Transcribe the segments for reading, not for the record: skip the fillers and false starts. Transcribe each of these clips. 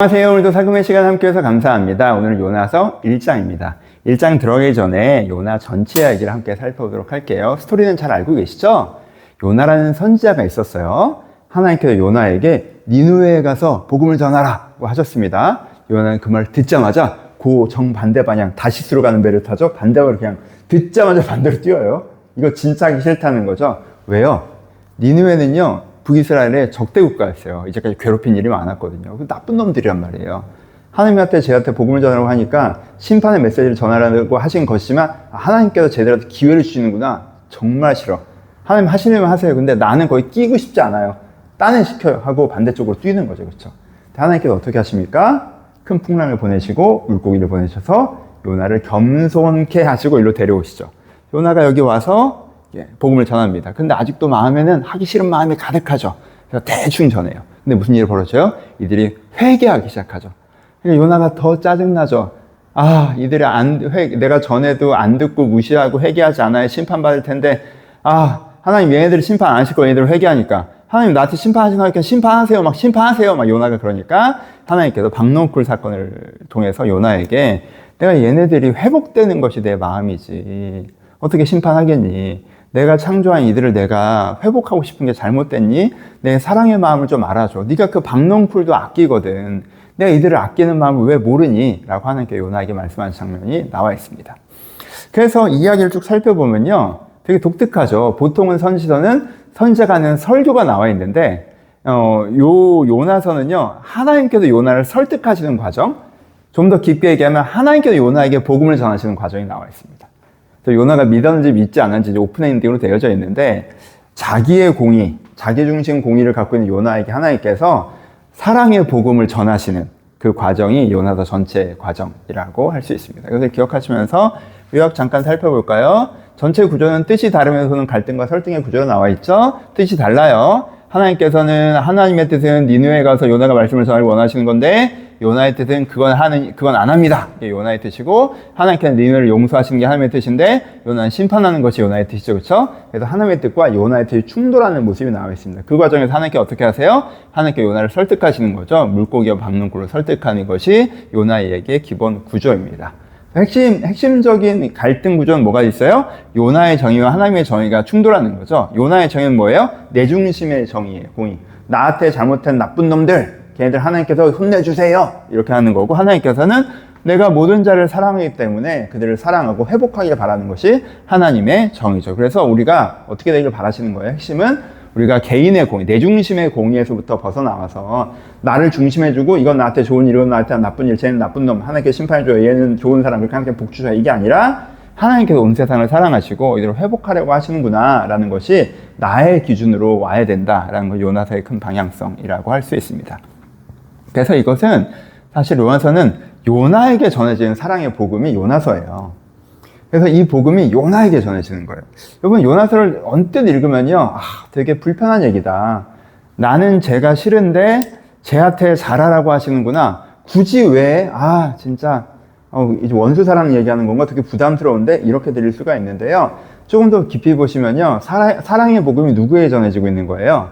안녕하세요. 오늘도 살금의 시간 함께해서 감사합니다. 오늘은 요나서 1장입니다. 1장 들어가기 전에 요나 전체 이야기를 함께 살펴보도록 할게요. 스토리는 잘 알고 계시죠? 요나라는 선지자가 있었어요. 하나님께서 요나에게 니느웨에 가서 복음을 전하라고 하셨습니다. 요나는 그 말 듣자마자 정반대 방향 다시스로 가는 배를 타죠. 반대로 그냥 듣자마자 반대로 뛰어요. 이거 진짜 하기 싫다는 거죠. 왜요? 니느웨는요 북이스라엘의 적대 국가였어요. 이제까지 괴롭힌 일이 많았거든요. 나쁜 놈들이란 말이에요. 하나님한테 제한테 복음을 전하라고 하니까 심판의 메시지를 전하라고 하신 것이지만 하나님께서 제대로 기회를 주시는구나. 정말 싫어. 하나님 하시려면 하세요. 근데 나는 거기 끼고 싶지 않아요. 딴애 시켜요 하고 반대쪽으로 뛰는 거죠. 그렇죠? 하나님께서 어떻게 하십니까? 큰 풍랑을 보내시고 물고기를 보내셔서 요나를 겸손케 하시고 일로 데려오시죠. 요나가 여기 와서 복음을 전합니다. 근데 아직도 마음에는 하기 싫은 마음이 가득하죠. 그래서 대충 전해요. 근데 무슨 일이 벌어져요? 이들이 회개하기 시작하죠. 그러니까 요나가 더 짜증나죠. 이들이 내가 전에도 안 듣고 무시하고 회개하지 않아야 심판받을 텐데, 하나님 얘네들이 심판 안 하실 거예요. 얘네들 회개하니까. 하나님 나한테 심판하시는 거니까 심판하세요. 막 요나가 그러니까 하나님께서 박농쿨 사건을 통해서 요나에게 내가 얘네들이 회복되는 것이 내 마음이지. 어떻게 심판하겠니? 내가 창조한 이들을 내가 회복하고 싶은 게 잘못됐니? 내 사랑의 마음을 좀 알아줘. 네가 그 박농풀도 아끼거든. 내가 이들을 아끼는 마음을 왜 모르니? 라고 하나님께 요나에게 말씀하는 장면이 나와 있습니다. 그래서 이야기를 쭉 살펴보면요. 되게 독특하죠. 보통은 선지자가 하는 설교가 나와 있는데 요나서는요. 하나님께서 요나를 설득하시는 과정, 좀 더 깊게 얘기하면 하나님께서 요나에게 복음을 전하시는 과정이 나와 있습니다. 요나가 믿었는지 믿지 않았는지 오픈엔딩으로 되어져 있는데 자기의 공의, 자기중심 공의를 갖고 있는 요나에게 하나님께서 사랑의 복음을 전하시는 그 과정이 요나서 전체 과정이라고 할 수 있습니다. 이것을 기억하시면서 요약 잠깐 살펴볼까요? 전체 구조는 뜻이 다르면서는 갈등과 설득의 구조로 나와 있죠. 뜻이 달라요. 하나님의 뜻은 니느웨에 가서 요나가 말씀을 전하기 원하시는 건데 요나의 뜻은 그건 안 합니다. 이게 요나의 뜻이고 하나님께서는 니느웨를 용서하시는 게 하나님의 뜻인데 요나는 심판하는 것이 요나의 뜻이죠. 그렇죠? 그래서 하나님의 뜻과 요나의 뜻이 충돌하는 모습이 나와 있습니다. 그 과정에서 하나님께 어떻게 하세요? 하나님께 요나를 설득하시는 거죠. 물고기와 박농쿨로 설득하는 것이 요나의 얘기의 기본 구조입니다. 핵심적인 갈등 구조는 뭐가 있어요? 요나의 정의와 하나님의 정의가 충돌하는 거죠. 요나의 정의는 뭐예요? 내 중심의 정의예요. 공의. 나한테 잘못한 나쁜 놈들, 걔네들 하나님께서 혼내주세요. 이렇게 하는 거고, 하나님께서는 내가 모든 자를 사랑하기 때문에 그들을 사랑하고 회복하기를 바라는 것이 하나님의 정의죠. 그래서 우리가 어떻게 되기를 바라시는 거예요? 핵심은 우리가 개인의 공의, 내 중심의 공의에서부터 벗어나와서 나를 중심해주고 이건 나한테 좋은 일, 이건 나한테 나쁜 일, 쟤는 나쁜 놈, 하나님께 심판해줘요, 얘는 좋은 사람, 그렇게 하나님께 복 주셔요. 이게 아니라 하나님께서 온 세상을 사랑하시고 이들을 회복하려고 하시는구나 라는 것이 나의 기준으로 와야 된다라는 것, 요나서의 큰 방향성이라고 할 수 있습니다. 그래서 이것은 사실 요나서는 요나에게 전해지는 사랑의 복음이 요나서예요. 그래서 이 복음이 요나에게 전해지는 거예요. 여러분, 요나서를 언뜻 읽으면요, 되게 불편한 얘기다. 나는 쟤가 싫은데 쟤한테 잘하라고 하시는구나. 굳이 왜, 진짜, 이제 원수 사랑 얘기하는 건가? 되게 부담스러운데? 이렇게 들릴 수가 있는데요. 조금 더 깊이 보시면요, 사랑의 복음이 누구에게 전해지고 있는 거예요?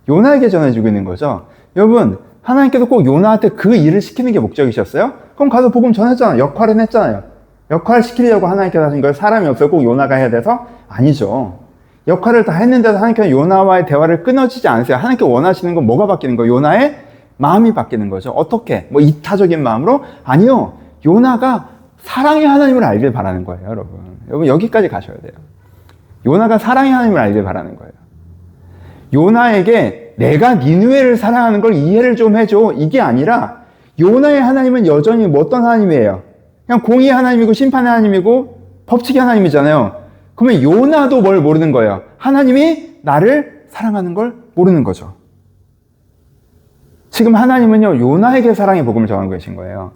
요나에게 전해지고 있는 거죠. 여러분, 하나님께서 꼭 요나한테 그 일을 시키는 게 목적이셨어요? 그럼 가서 복음 전했잖아요. 역할은 했잖아요. 역할 시키려고 하나님께서 하신 걸 사람이 없어요. 꼭 요나가 해야 돼서? 아니죠. 역할을 다 했는데도 하나님께서 요나와의 대화를 끊어지지 않으세요. 하나님께 원하시는 건 뭐가 바뀌는 거예요? 요나의 마음이 바뀌는 거죠. 어떻게? 이타적인 마음으로? 아니요. 요나가 사랑의 하나님을 알길 바라는 거예요, 여러분. 여러분, 여기까지 가셔야 돼요. 요나가 사랑의 하나님을 알길 바라는 거예요. 요나에게 내가 니느웨를 사랑하는 걸 이해를 좀 해줘. 이게 아니라 요나의 하나님은 여전히 어떤 하나님이에요? 그냥 공의의 하나님이고 심판의 하나님이고 법칙의 하나님이잖아요. 그러면 요나도 뭘 모르는 거예요? 하나님이 나를 사랑하는 걸 모르는 거죠. 지금 하나님은요, 요나에게 사랑의 복음을 전하고 계신 거예요.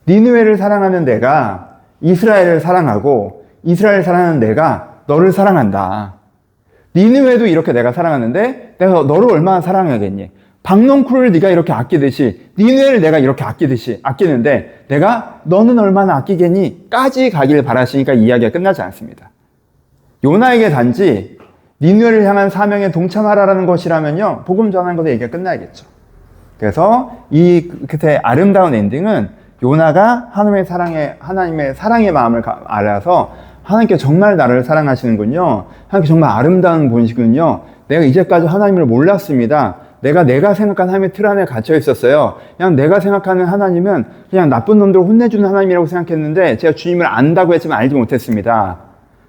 니느웨를 사랑하는 내가 이스라엘을 사랑하고 이스라엘을 사랑하는 내가 너를 사랑한다. 니느웨도 이렇게 내가 사랑하는데 내가 너를 얼마나 사랑하겠니? 박농쿨을 네가 이렇게 아끼듯이 니느웨를 내가 이렇게 아끼는데 내가 너는 얼마나 아끼겠니? 까지 가길 바라시니까 이야기가 끝나지 않습니다. 요나에게 단지 니느웨를 향한 사명에 동참하라는 것이라면요, 복음 전하는 것에 얘기가 끝나야겠죠. 그래서 이 끝에 아름다운 엔딩은 요나가 하나님의 사랑의 마음을 알아서 하나님께 정말 나를 사랑하시는군요. 하나님께 정말 아름다운 분이시군요. 내가 이제까지 하나님을 몰랐습니다. 내가 생각한 하나님의 틀 안에 갇혀 있었어요. 그냥 내가 생각하는 하나님은 그냥 나쁜 놈들을 혼내주는 하나님이라고 생각했는데 제가 주님을 안다고 했지만 알지 못했습니다.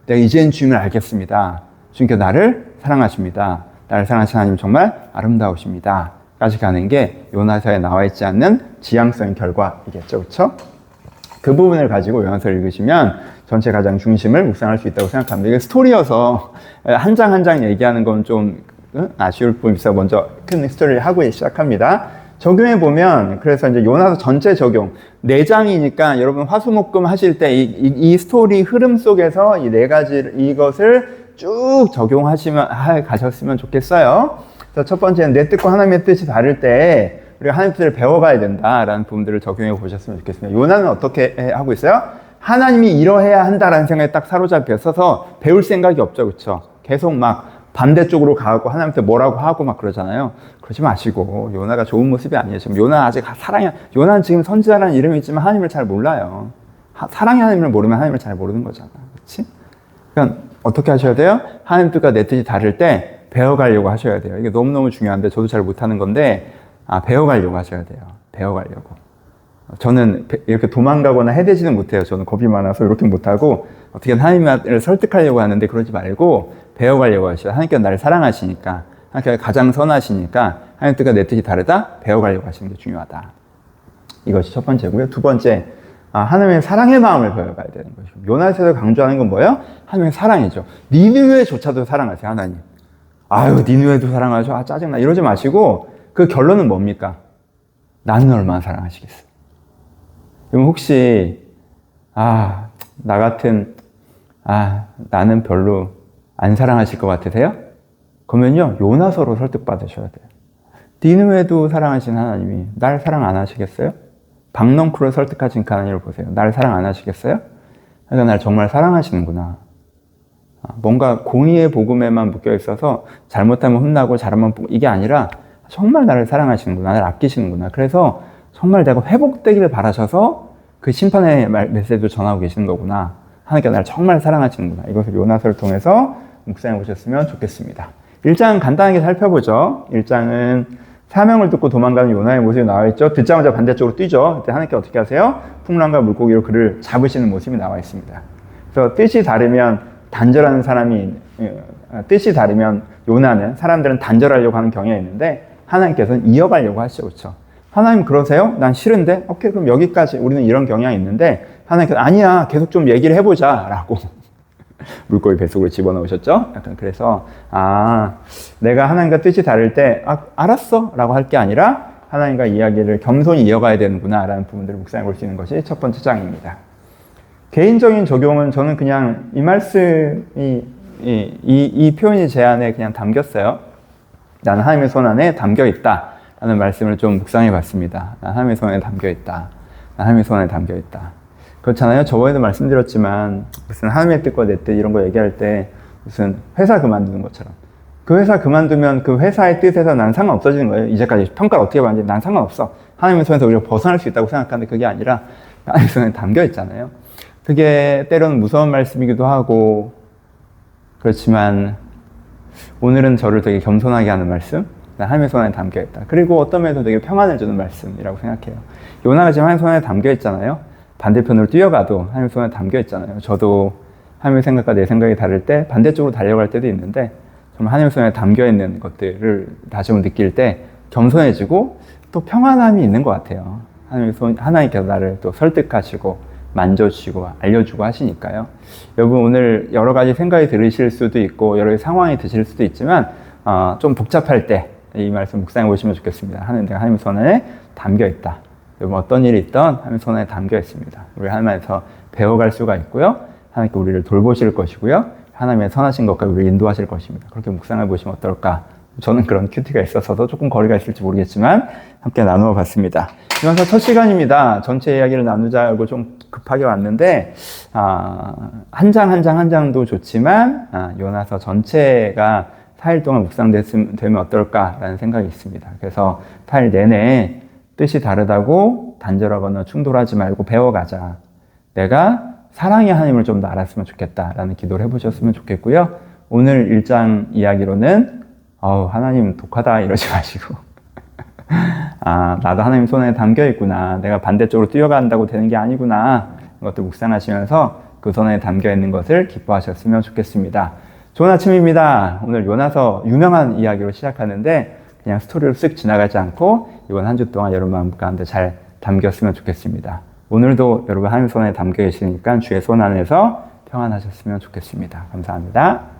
내가 이제는 주님을 알겠습니다. 주님께서 나를 사랑하십니다. 나를 사랑하시는 하나님 정말 아름다우십니다. 까지 가는 게 요나서에 나와 있지 않는 지향성의 결과이겠죠. 그렇죠? 그 부분을 가지고 요나서를 읽으시면 전체 가장 중심을 묵상할 수 있다고 생각합니다. 이게 스토리여서 한 장 한 장 얘기하는 건 좀 아쉬울 뿐 있어 먼저 큰 스토리를 하고 시작합니다. 적용해 보면 그래서 이제 요나서 전체 적용 4장이니까 여러분 화수목금 하실 때 이 스토리 흐름 속에서 이 4가지 이것을 쭉 가셨으면 좋겠어요. 그래서 첫 번째는 내 뜻과 하나님의 뜻이 다를 때 우리가 하나님의 뜻을 배워가야 된다라는 부분들을 적용해 보셨으면 좋겠습니다. 요나는 어떻게 하고 있어요? 하나님이 이러해야 한다라는 생각에 딱 사로잡혀 서서 배울 생각이 없죠. 그렇죠? 계속 막 반대쪽으로 가고 하나님한테 뭐라고 하고 막 그러잖아요. 그러지 마시고 요나가 좋은 모습이 아니에요. 지금 요나 아직 요나는 지금 선지자라는 이름이 있지만 하나님을 잘 몰라요. 사랑의 하나님을 모르면 하나님을 잘 모르는 거잖아. 그렇지? 그러니까 어떻게 하셔야 돼요? 하나님 뜻과 내 뜻이 다를 때 배워가려고 하셔야 돼요. 이게 너무너무 중요한데 저도 잘 못하는 건데 배워가려고 하셔야 돼요. 배워가려고. 저는 이렇게 도망가거나 해대지는 못해요. 저는 겁이 많아서 이렇게 못하고 어떻게 하나님을 설득하려고 하는데 그러지 말고 배워가려고 하셔요. 하나님께서 나를 사랑하시니까 하나님께서 가장 선하시니까 하나님 뜻과 내 뜻이 다르다? 배워가려고 하시는 게 중요하다. 이것이 첫 번째고요. 두 번째, 하나님의 사랑의 마음을 배워가야 되는 것이고 요나서에서 강조하는 건 뭐예요? 하나님의 사랑이죠. 니느웨조차도 사랑하세요. 하나님. 아유 니느웨도 사랑하죠. 짜증나. 이러지 마시고 그 결론은 뭡니까? 나는 얼마나 사랑하시겠어. 그럼 혹시 나 같은 나는 별로 안 사랑하실 것 같으세요? 그러면요 요나서로 설득받으셔야 돼요. 니느웨도 사랑하신 하나님이 날 사랑 안 하시겠어요? 박넝쿨을 설득하신 하나님을 보세요. 날 사랑 안 하시겠어요? 그러니까 날 정말 사랑하시는구나. 뭔가 공의의 복음에만 묶여 있어서 잘못하면 혼나고 잘하면 이게 아니라 정말 나를 사랑하시는구나. 나를 아끼시는구나. 그래서 정말 내가 회복되기를 바라셔서 그 심판의 메시지도 전하고 계시는 거구나. 하나님께서 나를 정말 사랑하시는구나. 이것을 요나서를 통해서 묵상해 보셨으면 좋겠습니다. 1장 간단하게 살펴보죠. 1장은 사명을 듣고 도망가는 요나의 모습이 나와 있죠. 듣자마자 반대쪽으로 뛰죠. 그때 하나님께 어떻게 하세요? 풍랑과 물고기로 그를 잡으시는 모습이 나와 있습니다. 그래서 뜻이 다르면 단절하는 사람이 뜻이 다르면 요나는 사람들은 단절하려고 하는 경향이 있는데 하나님께서는 이어가려고 하시죠. 그렇죠? 하나님 그러세요? 난 싫은데? 오케이 그럼 여기까지 우리는 이런 경향이 있는데 하나님께서 아니야 계속 좀 얘기를 해보자 라고 물고기 뱃속으로 집어넣으셨죠? 약간 그래서 내가 하나님과 뜻이 다를 때 알았어 라고 할 게 아니라 하나님과 이야기를 겸손히 이어가야 되는구나 라는 부분들을 묵상해 볼 수 있는 것이 첫 번째 장입니다. 개인적인 적용은 저는 그냥 이 말씀이 이 표현이 제 안에 그냥 담겼어요. 나는 하나님의 손 안에 담겨 있다 라는 말씀을 좀 묵상해 봤습니다. 나는 하나님의 손 안에 담겨 있다. 나는 하나님의 손 안에 담겨 있다. 그렇잖아요. 저번에도 말씀드렸지만 무슨 하나님의 뜻과 내 뜻 이런 거 얘기할 때 무슨 회사 그만두는 것처럼 그 회사 그만두면 그 회사의 뜻에서 난 상관없어지는 거예요. 이제까지 평가를 어떻게 받는지 난 상관없어. 하나님의 손에서 우리가 벗어날 수 있다고 생각하는데 그게 아니라 하나님의 손에 담겨 있잖아요. 그게 때로는 무서운 말씀이기도 하고 그렇지만 오늘은 저를 되게 겸손하게 하는 말씀 하나님의 손 안에 담겨 있다. 그리고 어떤 면에서 되게 평안을 주는 말씀이라고 생각해요. 요나가 지금 하나님의 손 안에 담겨 있잖아요. 반대편으로 뛰어가도 하나님의 손 안에 담겨 있잖아요. 저도 하나님의 생각과 내 생각이 다를 때 반대쪽으로 달려갈 때도 있는데 정말 하나님의 손 안에 담겨 있는 것들을 다시 한번 느낄 때 겸손해지고 또 평안함이 있는 것 같아요. 하나님께서 나를 또 설득하시고 만져주시고 알려주고 하시니까요. 여러분 오늘 여러 가지 생각이 들으실 수도 있고 여러 가지 상황이 드실 수도 있지만 좀 복잡할 때 이 말씀 묵상해 보시면 좋겠습니다. 내가 하나님의 손 안에 담겨 있다. 여러분 어떤 일이 있든 하나님의 손 안에 담겨 있습니다. 우리 하나님에서 배워갈 수가 있고요. 하나님께 우리를 돌보실 것이고요. 하나님의 선하신 것과 우리를 인도하실 것입니다. 그렇게 묵상해 보시면 어떨까? 저는 그런 큐티가 있어서도 조금 거리가 있을지 모르겠지만 함께 나누어 봤습니다. 요나서 첫 시간입니다. 전체 이야기를 나누자고 좀 급하게 왔는데 한 장도 좋지만 요나서 전체가 4일 동안 묵상되면 어떨까라는 생각이 있습니다. 그래서 4일 내내 뜻이 다르다고 단절하거나 충돌하지 말고 배워가자. 내가 사랑의 하나님을 좀 더 알았으면 좋겠다라는 기도를 해보셨으면 좋겠고요. 오늘 1장 이야기로는 하나님 독하다 이러지 마시고 나도 하나님 손에 담겨 있구나. 내가 반대쪽으로 뛰어간다고 되는 게 아니구나. 이것도 묵상하시면서 그 손에 담겨 있는 것을 기뻐하셨으면 좋겠습니다. 좋은 아침입니다. 오늘 요나서 유명한 이야기로 시작하는데 그냥 스토리로 쓱 지나가지 않고 이번 한 주 동안 여러분 마음 가운데 잘 담겼으면 좋겠습니다. 오늘도 여러분 하나님 손에 담겨 계시니까 주의 손 안에서 평안하셨으면 좋겠습니다. 감사합니다.